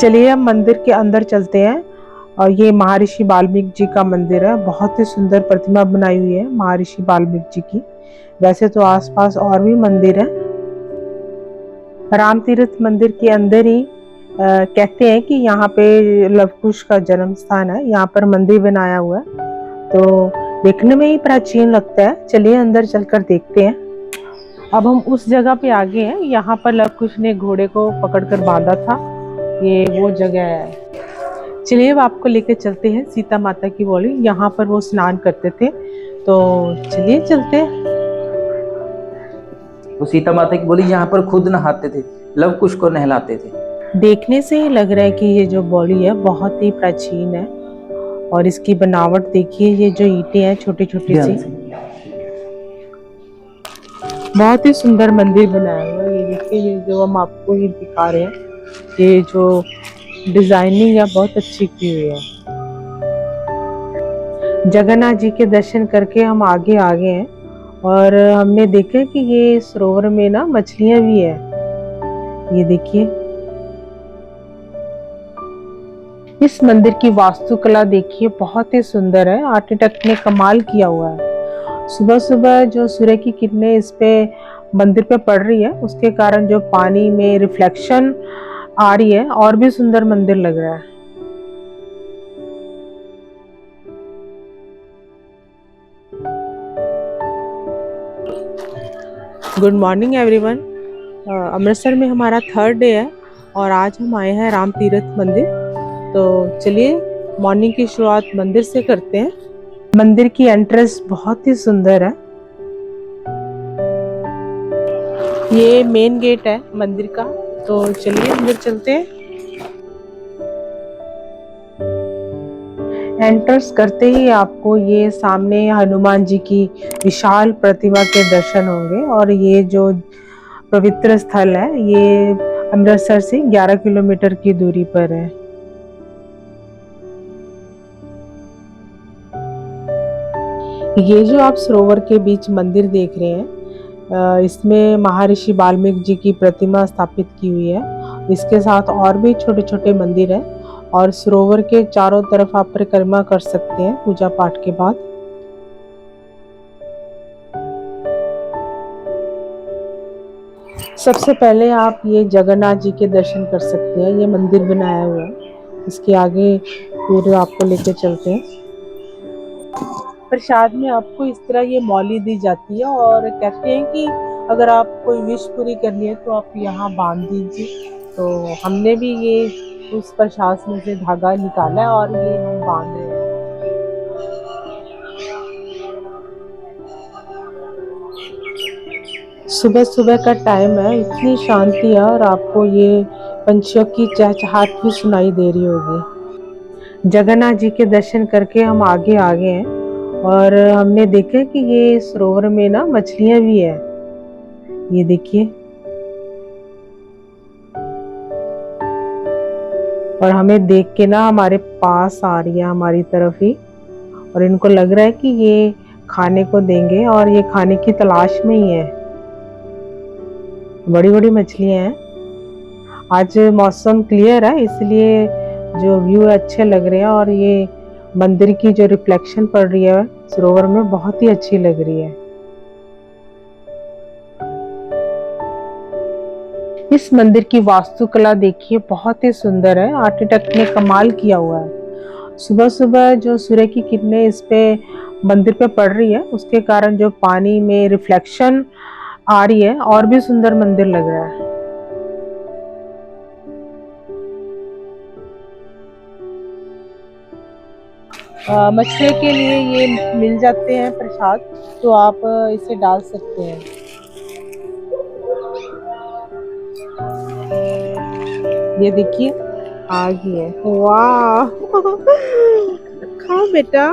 चलिए हम मंदिर के अंदर चलते हैं। और ये महर्षि वाल्मीकि जी का मंदिर है। बहुत ही सुंदर प्रतिमा बनाई हुई है महर्षि वाल्मीकि जी की। वैसे तो आसपास और भी मंदिर है। राम तीर्थ मंदिर के अंदर ही कहते हैं कि यहाँ पे लव कुश का जन्म स्थान है। यहाँ पर मंदिर बनाया हुआ है, तो देखने में ही प्राचीन लगता है। चलिए अंदर चलकर देखते हैं। अब हम उस जगह पे आ गए हैं। यहाँ पर लव कुश ने घोड़े को पकड़कर बांधा था। ये वो जगह है। चलिए अब आपको लेकर चलते हैं सीता माता की बॉली। यहाँ पर वो स्नान करते थे, तो चलिए चलते हैं। वो सीता माता की बोली यहाँ पर खुद नहाते थे, लव कुश को नहलाते थे। देखने से ही लग रहा है कि ये जो बॉली है बहुत ही प्राचीन है। और इसकी बनावट देखिए, ये जो ईंटें हैं छोटी छोटी सी, बहुत ही सुंदर मंदिर बनाया हुआ है। ये देखिए, ये जो हम आपको ये दिखा रहे हैं, ये जो डिजाइनिंग है बहुत अच्छी की हुई है। जगन्नाथ जी के दर्शन करके हम आगे आ गए हैं। और हमने देखा कि ये सरोवर में ना मछलियां भी है। ये देखिए, इस मंदिर की वास्तुकला देखिए, बहुत ही सुंदर है। आर्किटेक्ट ने कमाल किया हुआ है। सुबह सुबह जो सूर्य की किरणें इस पे मंदिर पे पड़ रही है, उसके कारण जो पानी में रिफ्लेक्शन आ रही है, और भी सुंदर मंदिर लग रहा है। Good morning everyone. अमृतसर में हमारा थर्ड डे है और आज हम आए हैं राम तीर्थ मंदिर। तो चलिए मॉर्निंग की शुरुआत मंदिर से करते हैं। मंदिर की एंट्रेंस बहुत ही सुंदर है। ये मेन गेट है मंदिर का, तो चलिए अंदर चलते हैं। एंटर्स करते ही आपको ये सामने हनुमान जी की विशाल प्रतिमा के दर्शन होंगे। और ये जो पवित्र स्थल है, ये अमृतसर से 11 किलोमीटर की दूरी पर है। ये जो आप सरोवर के बीच मंदिर देख रहे हैं, इसमें महर्षि वाल्मीकि जी की प्रतिमा स्थापित की हुई है। इसके साथ और भी छोटे छोटे मंदिर हैं। और सरोवर के चारों तरफ आप परिक्रमा कर सकते हैं पूजा पाठ के बाद। सबसे पहले आप ये जगन्नाथ जी के दर्शन कर सकते हैं। ये मंदिर बनाया हुआ है। इसके आगे फिर आपको लेके चलते हैं। प्रसाद में आपको इस तरह ये मौली दी जाती है और कहते हैं कि अगर आप कोई विश पूरी करनी है तो आप यहाँ बांध दीजिए। तो हमने भी ये उस प्रसाद में से धागा निकाला है और ये हम बांध रहे हैं। सुबह सुबह का टाइम है, इतनी शांति है और आपको ये पंछियों की चहचहाट भी सुनाई दे रही होगी। जगन्नाथ जी के दर्शन करके हम आगे आ गए हैं। और हमने देखा कि ये सरोवर में ना मछलियां भी है। ये देखिए, और हमें देख के ना हमारे पास आ रही है, हमारी तरफ ही। और इनको लग रहा है कि ये खाने को देंगे और ये खाने की तलाश में ही है। बड़ी बड़ी मछलियां हैं। आज मौसम क्लियर है, इसलिए जो व्यू अच्छे लग रहे हैं। और ये मंदिर की जो रिफ्लेक्शन पड़ रही है सरोवर में, बहुत ही अच्छी लग रही है। इस मंदिर की वास्तुकला देखिए, बहुत ही सुंदर है। आर्किटेक्ट ने कमाल किया हुआ है। सुबह सुबह जो सूर्य की किरणें इस पे मंदिर पे पड़ रही है, उसके कारण जो पानी में रिफ्लेक्शन आ रही है, और भी सुंदर मंदिर लग रहा है। मछली के लिए ये मिल जाते हैं प्रसाद, तो आप इसे डाल सकते हैं। ये देखिए आ गई है। वाह खाओ बेटा।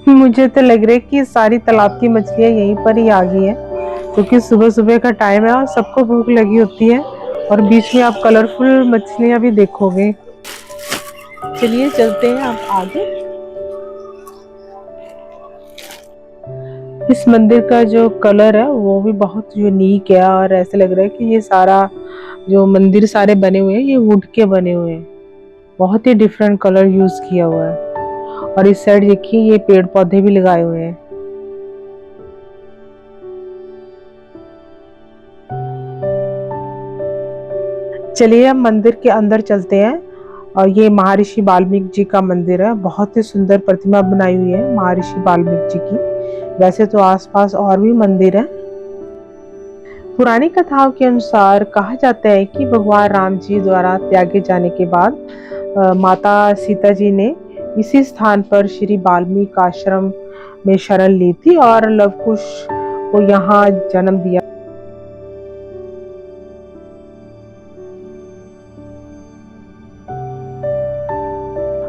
मुझे तो लग रहा है कि सारी तालाब की मछलियाँ यहीं पर ही आ गई हैं, क्योंकि सुबह सुबह का टाइम है और सबको भूख लगी होती है। और बीच में आप कलरफुल मछलियाँ भी देखोगे। चलिए चलते हैं आप आगे। इस मंदिर का जो कलर है वो भी बहुत यूनिक है, और ऐसे लग रहा है कि ये सारा जो मंदिर सारे बने हुए हैं ये वुड के बने हुए हैं। बहुत ही डिफरेंट कलर यूज किया हुआ है। और इस साइड देखिए ये पेड़ पौधे भी लगाए हुए हैं। चलिए हम मंदिर के अंदर चलते हैं। और ये महर्षि वाल्मीकि जी का मंदिर है। बहुत ही सुंदर प्रतिमा बनाई हुई है महर्षि वाल्मीकि जी की। वैसे तो आसपास और भी मंदिर हैं। पुरानी कथाओं के अनुसार कहा जाता है कि भगवान राम जी द्वारा त्यागे जाने के बाद माता सीता जी ने इसी स्थान पर श्री वाल्मीकि आश्रम में शरण ली थी और लव कुश को यहाँ जन्म दिया।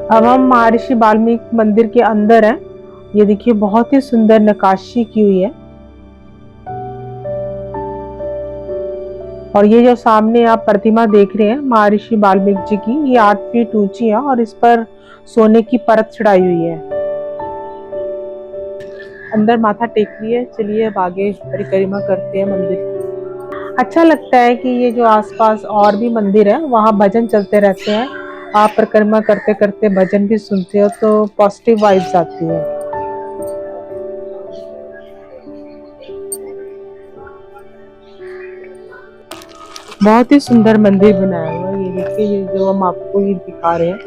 अब हम महर्षि वाल्मीकि मंदिर के अंदर हैं। ये देखिए बहुत ही सुंदर नक्काशी की हुई है। और ये जो सामने आप प्रतिमा देख रहे हैं महर्षि वाल्मीकि जी की, ये 8 फीट ऊंची है और इस पर सोने की परत चढ़ाई हुई है। अंदर माथा टेक लिया। चलिए अब आगे परिक्रमा करते हैं मंदिर की। अच्छा लगता है कि ये जो आसपास और भी मंदिर है वहाँ भजन चलते रहते हैं। आप परिक्रमा करते करते भजन भी सुनते हो तो पॉजिटिव वाइब्स आती है। बहुत ही सुंदर मंदिर बनाया हुआ है। ये देखिए ये जो हम आपको ये दिखा रहे हैं,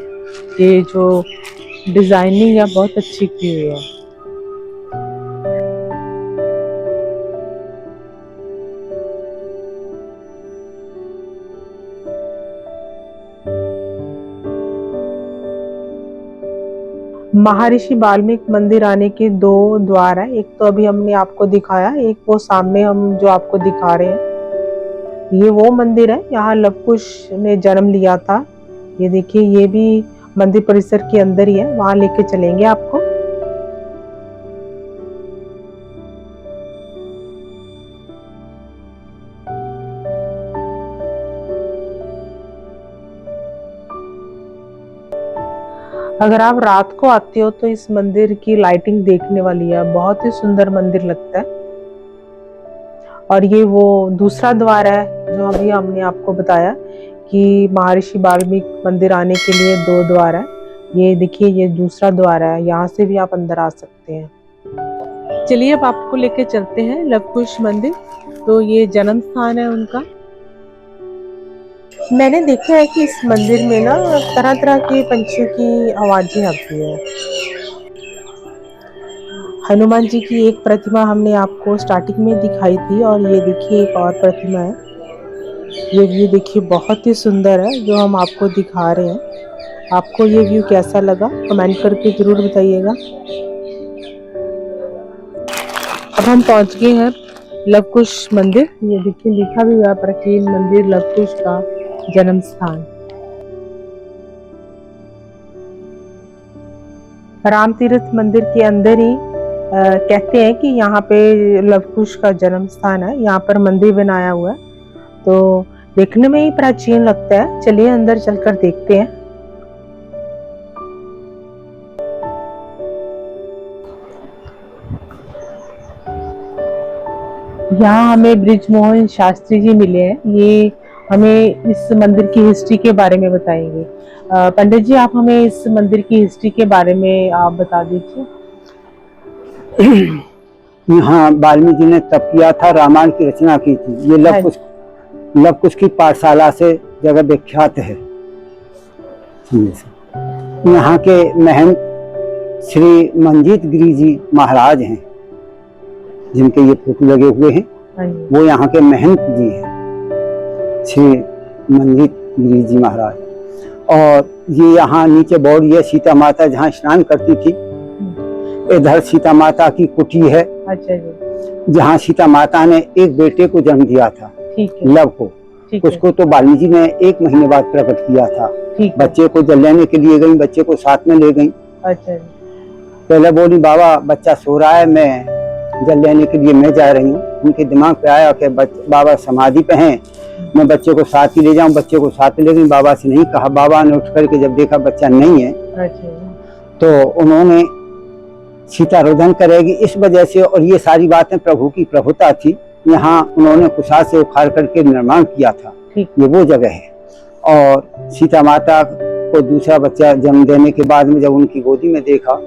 ये जो डिजाइनिंग है बहुत अच्छी की हुई है। महर्षि वाल्मीकि मंदिर आने के 2 द्वार है। एक तो अभी हमने आपको दिखाया, एक वो सामने हम जो आपको दिखा रहे हैं ये वो मंदिर है। यहाँ लव कुश ने जन्म लिया था। ये देखिए ये भी मंदिर परिसर के अंदर ही है, वहां लेके चलेंगे आपको। अगर आप रात को आते हो तो इस मंदिर की लाइटिंग देखने वाली है। बहुत ही सुंदर मंदिर लगता है। और ये वो दूसरा द्वार है जो अभी हमने आपको बताया कि महर्षि वाल्मीकि मंदिर आने के लिए 2 द्वार है। ये देखिए ये दूसरा द्वार है, यहाँ से भी आप अंदर आ सकते हैं। चलिए अब आपको लेके चलते हैं लव कुश मंदिर। तो ये जन्म स्थान है उनका। मैंने देखा है कि इस मंदिर में ना तरह तरह के पंछियों की आवाजें आती है। हनुमान जी की एक प्रतिमा हमने आपको स्टार्टिंग में दिखाई थी, और ये देखिए एक और प्रतिमा है। ये देखिए बहुत ही सुंदर है जो हम आपको दिखा रहे हैं। आपको ये व्यू कैसा लगा कमेंट करके जरूर बताइएगा। अब हम पहुंच गए हैं लव कुश मंदिर। ये देखिए लिखा भी हुआ प्राचीन मंदिर लव कुश का जन्म स्थान। राम तीर्थ मंदिर के अंदर ही कहते हैं कि यहाँ पे लव कुश का जन्म स्थान है। यहाँ पर मंदिर बनाया हुआ है तो देखने में ही प्राचीन लगता है। चलिए अंदर चलकर देखते हैं। यहाँ हमें बृजमोहन शास्त्री जी मिले हैं। ये हमें इस मंदिर की हिस्ट्री के बारे में बताएंगे। पंडित जी आप हमें इस मंदिर की हिस्ट्री के बारे में आप बता दीजिए। यहाँ वाल्मीकि ने तप किया था, रामायण की रचना की थी। ये लव कुश की पाठशाला से जगह विख्यात है। यहाँ के महंत श्री मंजीत गिरी जी महाराज हैं, जिनके ये फोटो लगे हुए हैं। वो यहाँ के महंत जी हैं, श्री मंजीत गिरी जी महाराज। और ये यहाँ नीचे बोर्ड ये सीता माता जहाँ स्नान करती थी। इधर सीता माता की कुटी है। अच्छा जी। जहाँ सीता माता ने एक बेटे को जन्म दिया था, लव को। उसको तो वाल्मीकि ने 1 महीने बाद प्रकट किया था। बच्चे को जल लेने के लिए गई, बच्चे को साथ में ले गई। अच्छा। पहले बोली बाबा बच्चा सो रहा है, मैं जल लेने के लिए मैं जा रही हूँ। उनके दिमाग पे आया कि बाबा समाधि पे हैं, मैं बच्चे को साथ ही ले जाऊं। बच्चे को साथ ले गई, बाबा से नहीं कहा। बाबा ने उठ करके जब देखा बच्चा नहीं है तो उन्होंने सीता रोदन करेगी इस वजह से, और ये सारी बातें प्रभु की प्रभुता थी। यहाँ उन्होंने कुशा से उखाड़ करके निर्माण किया था, ये वो जगह है। और सीता माता को दूसरा बच्चा जन्म देने के बाद में जब उनकी गोदी में देखा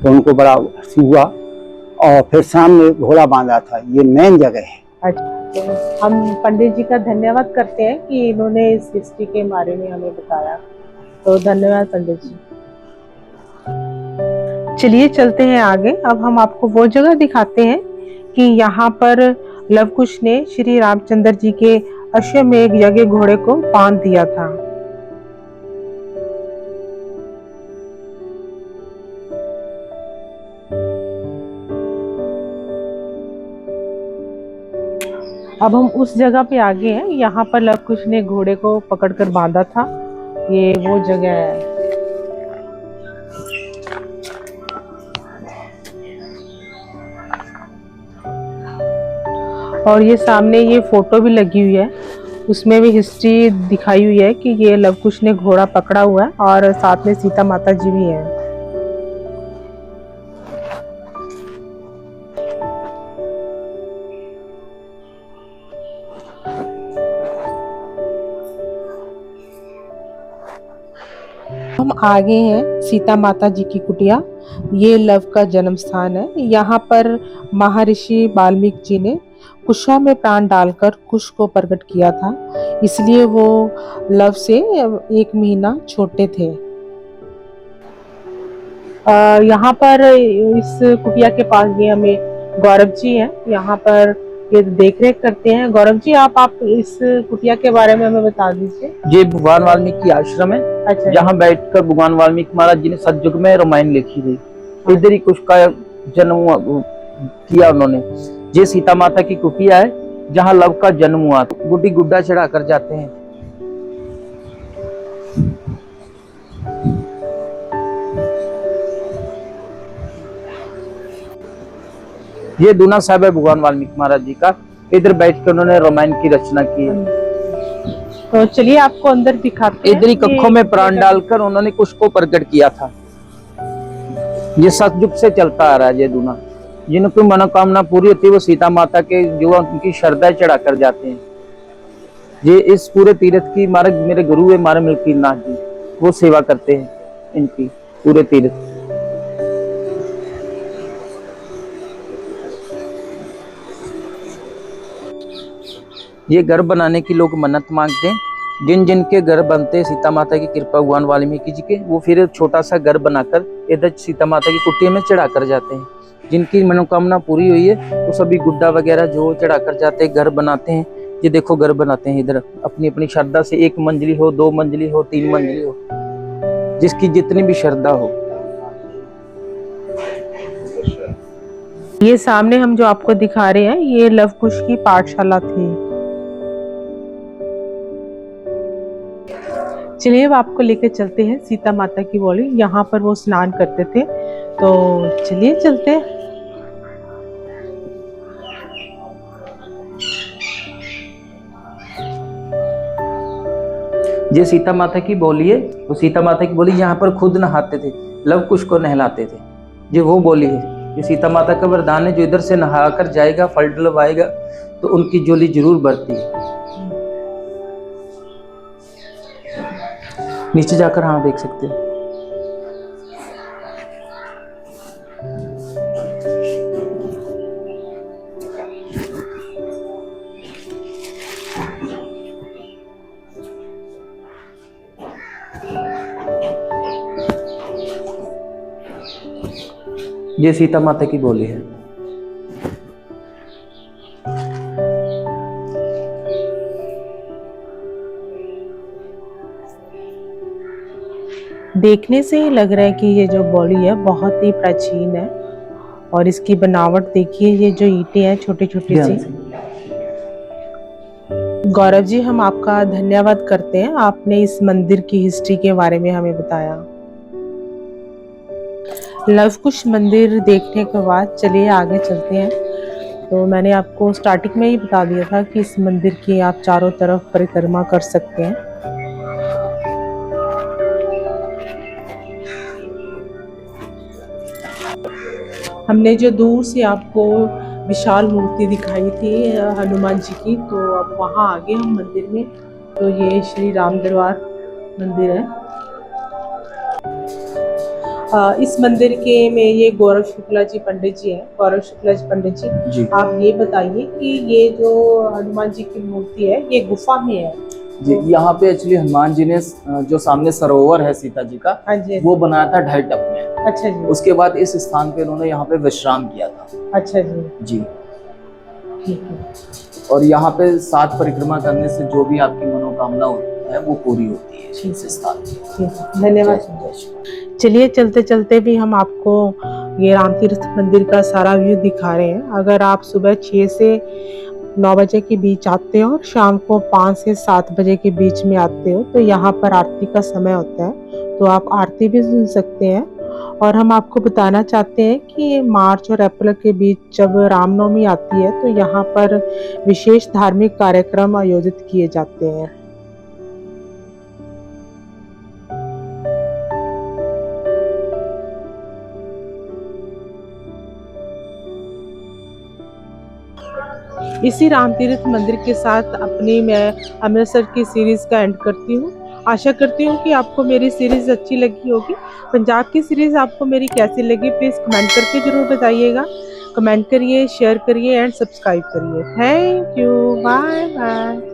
तो उनको बड़ा खुशी हुआ, और फिर सामने घोड़ा बांधा था। ये मेन जगह है। अच्छा, तो हम पंडित जी का धन्यवाद करते हैं कि इन्होंने इस हिस्ट्री के बारे में हमें बताया। तो धन्यवाद पंडित जी। चलिए चलते हैं आगे। अब हम आपको वो जगह दिखाते हैं कि यहाँ पर लव कुश ने श्री रामचंद्र जी के अश्वमेध यज्ञ घोड़े को बांध दिया था। अब हम उस जगह पे आगे हैं। यहाँ पर लव कुश ने घोड़े को पकड़कर बांधा था। ये वो जगह है। और ये सामने ये फोटो भी लगी हुई है, उसमें भी हिस्ट्री दिखाई हुई है कि ये लव कुश ने घोड़ा पकड़ा हुआ है और साथ में सीता माता जी भी हैं। हम आगे हैं सीता माता जी की कुटिया। ये लव का जन्म स्थान है। यहाँ पर महर्षि वाल्मीकि जी ने कुशा में प्राण डालकर कुश को प्रकट किया था, इसलिए वो लव से 1 महीना छोटे थे। यहाँ पर इस कुटिया के पास ये हमें गौरव जी हैं, यहाँ पर ये देख रेख करते हैं। गौरव जी, आप इस कुटिया के बारे में हमें बता दीजिए। ये भगवान वाल्मीकि की आश्रम है। अच्छा, जहाँ बैठकर भगवान वाल्मीकि महाराज जी ने सतयुग में रामायण लिखी थी। इधर ही कुश का जन्म किया उन्होंने। ये सीता माता की कुटिया है जहाँ लव का जन्म हुआ। गुड्डी गुड्डा चढ़ा कर जाते हैं। ये दूना साहब है भगवान वाल्मीकि महाराज जी का। इधर बैठ कर उन्होंने रामायण की रचना की है। तो चलिए आपको अंदर दिखाते हैं। इधर ही कक्षों में प्राण डालकर उन्होंने कुश को प्रकट किया था। ये सतयुग से चलता आ रहा है। ये दूना, जिनकी मनोकामना पूरी होती है वो सीता माता के जो उनकी श्रद्धा चढ़ा कर जाते हैं। ये इस पूरे तीर्थ की मेरे गुरु है मारे मिल्की नाथ जी, वो सेवा करते हैं इनकी पूरे तीर्थ। ये घर बनाने की लोग मन्नत मांगते हैं। जिन जिन के घर बनते सीता माता की कृपा भगवान वाल्मीकि जी के, वो फिर छोटा सा घर बनाकर इधर सीता माता की कुटिया में चढ़ा कर जाते हैं। जिनकी मनोकामना पूरी हुई है वो सभी गुड्डा वगैरह जो चढ़ा कर जाते हैं, घर बनाते हैं। ये देखो घर बनाते हैं इधर अपनी अपनी श्रद्धा से। 1 मंजिली हो, 2 मंजिली हो, 3 मंजिली हो, जिसकी जितनी भी श्रद्धा हो। ये सामने हम जो आपको दिखा रहे हैं ये लव कुश की पाठशाला थी। चलिए अब आपको लेकर चलते हैं सीता माता की बॉली। यहाँ पर वो स्नान करते थे, तो चलिए चलते हैं। ये सीता माता की बोली है। वो सीता माता की बोली यहाँ पर खुद नहाते थे, लव कुश को नहलाते थे। ये वो बोली है। ये सीता माता का वरदान है, जो इधर से नहा कर जाएगा, फल डलवाएगा तो उनकी झोली जरूर भरती है। नीचे जाकर हाँ देख सकते हैं। ये सीता माता की बोली है। देखने से ही लग रहा है कि ये जो बॉली है बहुत ही प्राचीन है, और इसकी बनावट देखिए, ये जो ईंटें हैं छोटी छोटी सी। गौरव जी, हम आपका धन्यवाद करते हैं, आपने इस मंदिर की हिस्ट्री के बारे में हमें बताया। लव कुश मंदिर देखने के बाद चलिए आगे चलते हैं। तो मैंने आपको स्टार्टिंग में ही बता दिया था कि इस मंदिर की आप चारों तरफ परिक्रमा कर सकते हैं। हमने जो दूर से आपको विशाल मूर्ति दिखाई थी हनुमान जी की, तो अब वहाँ आगे हम मंदिर में, तो ये श्री राम दरबार मंदिर है। इस मंदिर के में ये गौरव शुक्ला जी पंडित जी हैं। गौरव शुक्ला जी पंडित जी, आप ये बताइए कि ये जो हनुमान जी की मूर्ति है ये गुफा में है जी। तो यहाँ पे एक्चुअली हनुमान जी ने जो सामने सरोवर है सीता जी का, हाँ जी, वो बनाया था ढाई टप में। अच्छा जी, उसके बाद इस स्थान पे उन्होंने यहाँ पे विश्राम किया था। अच्छा जी, जी। ठीक है। और यहाँ पे 7 परिक्रमा करने से जो भी आपकी मनोकामना होती है वो पूरी होती है इस स्थान पे। धन्यवाद। चलिए चलते चलते भी हम आपको ये राम तीर्थ मंदिर का सारा व्यू दिखा रहे हैं। अगर आप सुबह 6 से 9 बजे के बीच आते हो और शाम को 5 से 7 बजे के बीच में आते हो तो यहाँ पर आरती का समय होता है, तो आप आरती भी सुन सकते हैं। और हम आपको बताना चाहते हैं कि मार्च और अप्रैल के बीच जब रामनवमी आती है तो यहाँ पर विशेष धार्मिक कार्यक्रम आयोजित किए जाते हैं। इसी राम तीर्थ मंदिर के साथ अपनी मैं अमृतसर की सीरीज का एंड करती हूँ। आशा करती हूँ कि आपको मेरी सीरीज अच्छी लगी होगी। पंजाब की सीरीज आपको मेरी कैसी लगी प्लीज़ कमेंट करके ज़रूर बताइएगा। कमेंट करिए, शेयर करिए एंड सब्सक्राइब करिए। Thank you, bye bye.